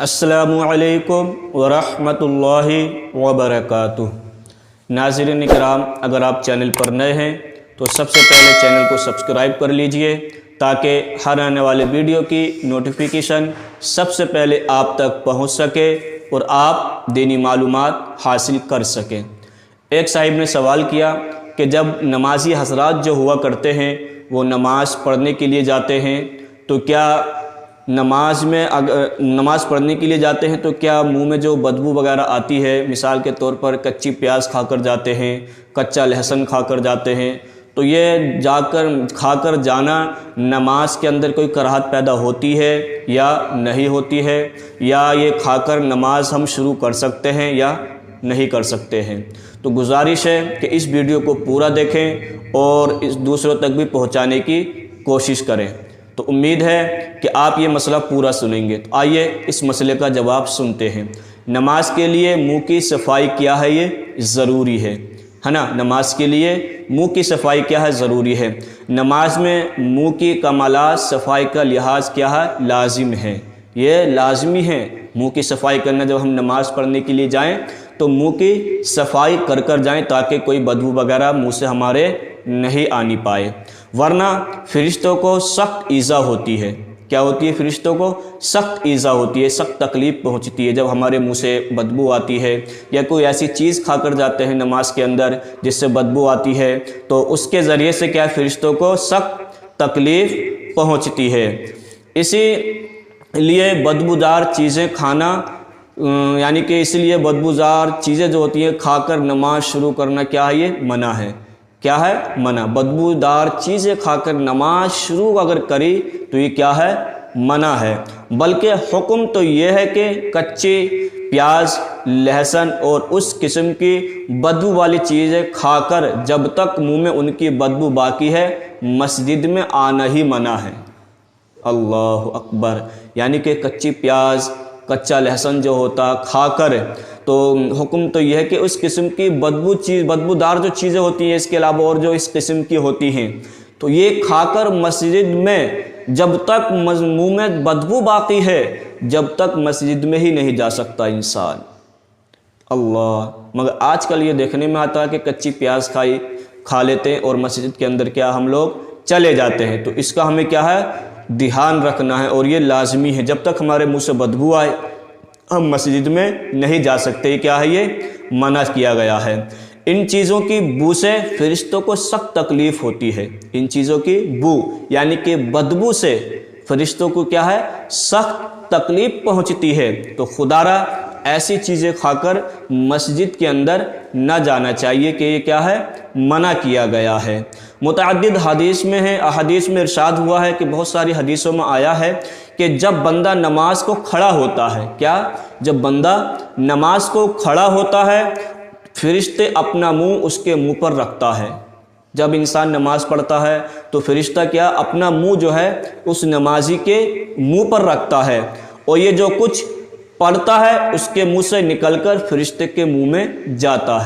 السلام علیکم ورحمۃ اللہ وبرکاتہ۔ ناظرین کرام، اگر آپ چینل پر نئے ہیں تو سب سے پہلے چینل کو سبسکرائب کر لیجئے تاکہ ہر آنے والے ویڈیو کی نوٹیفیکیشن سب سے پہلے آپ تک پہنچ سکے اور آپ دینی معلومات حاصل کر سکیں۔ ایک صاحب نے سوال کیا کہ جب نمازی حضرات جو ہوا کرتے ہیں وہ نماز پڑھنے کے لیے جاتے ہیں تو کیا نماز پڑھنے کے لیے جاتے ہیں تو کیا منہ میں جو بدبو وغیرہ آتی ہے، مثال کے طور پر کچی پیاز کھا کر جاتے ہیں، کچا لہسن کھا کر جاتے ہیں، تو یہ کھا کر جانا نماز کے اندر کوئی کراہت پیدا ہوتی ہے یا نہیں ہوتی ہے، یا یہ کھا کر نماز ہم شروع کر سکتے ہیں یا نہیں کر سکتے ہیں؟ تو گزارش ہے کہ اس ویڈیو کو پورا دیکھیں اور اس دوسروں تک بھی پہنچانے کی کوشش کریں۔ تو امید ہے کہ آپ یہ مسئلہ پورا سنیں گے۔ تو آئیے اس مسئلے کا جواب سنتے ہیں۔ نماز کے لیے منہ کی صفائی کیا ہے؟ یہ ضروری ہے نا؟ نماز کے لیے منہ کی صفائی کیا ہے؟ ضروری ہے۔ نماز میں منہ کی کمالات صفائی کا لحاظ کیا ہے؟ لازم ہے، یہ لازمی ہے منہ کی صفائی کرنا۔ جب ہم نماز پڑھنے کے لیے جائیں تو منہ کی صفائی کر کر جائیں تاکہ کوئی بدبو وغیرہ منہ سے ہمارے نہیں آنی پائے، ورنہ فرشتوں کو سخت ایذا ہوتی ہے۔ کیا ہوتی ہے؟ فرشتوں کو سخت ایذا ہوتی ہے، سخت تکلیف پہنچتی ہے جب ہمارے منہ سے بدبو آتی ہے، یا کوئی ایسی چیز کھا کر جاتے ہیں نماز کے اندر جس سے بدبو آتی ہے تو اس کے ذریعے سے کیا فرشتوں کو سخت تکلیف پہنچتی ہے۔ اسی لیے بدبودار چیزیں کھانا یعنی کہ اس لیے بدبودار چیزیں جو ہوتی ہیں کھا کر نماز شروع کرنا کیا ہے؟ یہ منع ہے۔ کیا ہے؟ منع۔ بدبودار چیزیں کھا کر نماز شروع اگر کری تو یہ کیا ہے؟ منع ہے۔ بلکہ حکم تو یہ ہے کہ کچے پیاز، لہسن اور اس قسم کی بدبو والی چیزیں کھا کر جب تک منہ میں ان کی بدبو باقی ہے مسجد میں آنا ہی منع ہے۔ اللہ اکبر! یعنی کہ کچی پیاز، کچا لہسن جو ہوتا کھا کر، تو حکم تو یہ ہے کہ اس قسم کی بدبودار جو چیزیں ہوتی ہیں، اس کے علاوہ اور جو اس قسم کی ہوتی ہیں، تو یہ کھا کر مسجد میں جب تک منہ میں بدبو باقی ہے جب تک مسجد میں ہی نہیں جا سکتا انسان۔ اللہ! مگر آج کل یہ دیکھنے میں آتا ہے کہ کچی پیاز کھا لیتے ہیں اور مسجد کے اندر کیا ہم لوگ چلے جاتے ہیں۔ تو اس کا ہمیں کیا ہے؟ دھیان رکھنا ہے، اور یہ لازمی ہے۔ جب تک ہمارے منہ سے بدبو آئے ہم مسجد میں نہیں جا سکتے۔ کیا ہے؟ یہ منع کیا گیا ہے۔ ان چیزوں کی بو سے فرشتوں کو سخت تکلیف ہوتی ہے۔ ان چیزوں کی بو یعنی کہ بدبو سے فرشتوں کو کیا ہے؟ سخت تکلیف پہنچتی ہے۔ تو خدا را ایسی چیزیں کھا کر مسجد کے اندر نہ جانا چاہیے کہ یہ کیا ہے؟ منع کیا گیا ہے۔ متعدد حدیث میں ہے، احادیث میں ارشاد ہوا ہے کہ بہت ساری حدیثوں میں آیا ہے کہ جب بندہ نماز کو کھڑا ہوتا ہے، کیا؟ جب بندہ نماز کو کھڑا ہوتا ہے فرشتے اپنا منہ اس کے منہ پر رکھتا ہے۔ جب انسان نماز پڑھتا ہے تو فرشتہ کیا؟ اپنا منہ جو ہے اس نمازی کے منہ پر رکھتا ہے، اور یہ جو کچھ پڑھتا ہے اس کے منہ سے نکل کر فرشتے کے منہ میں جاتا ہے۔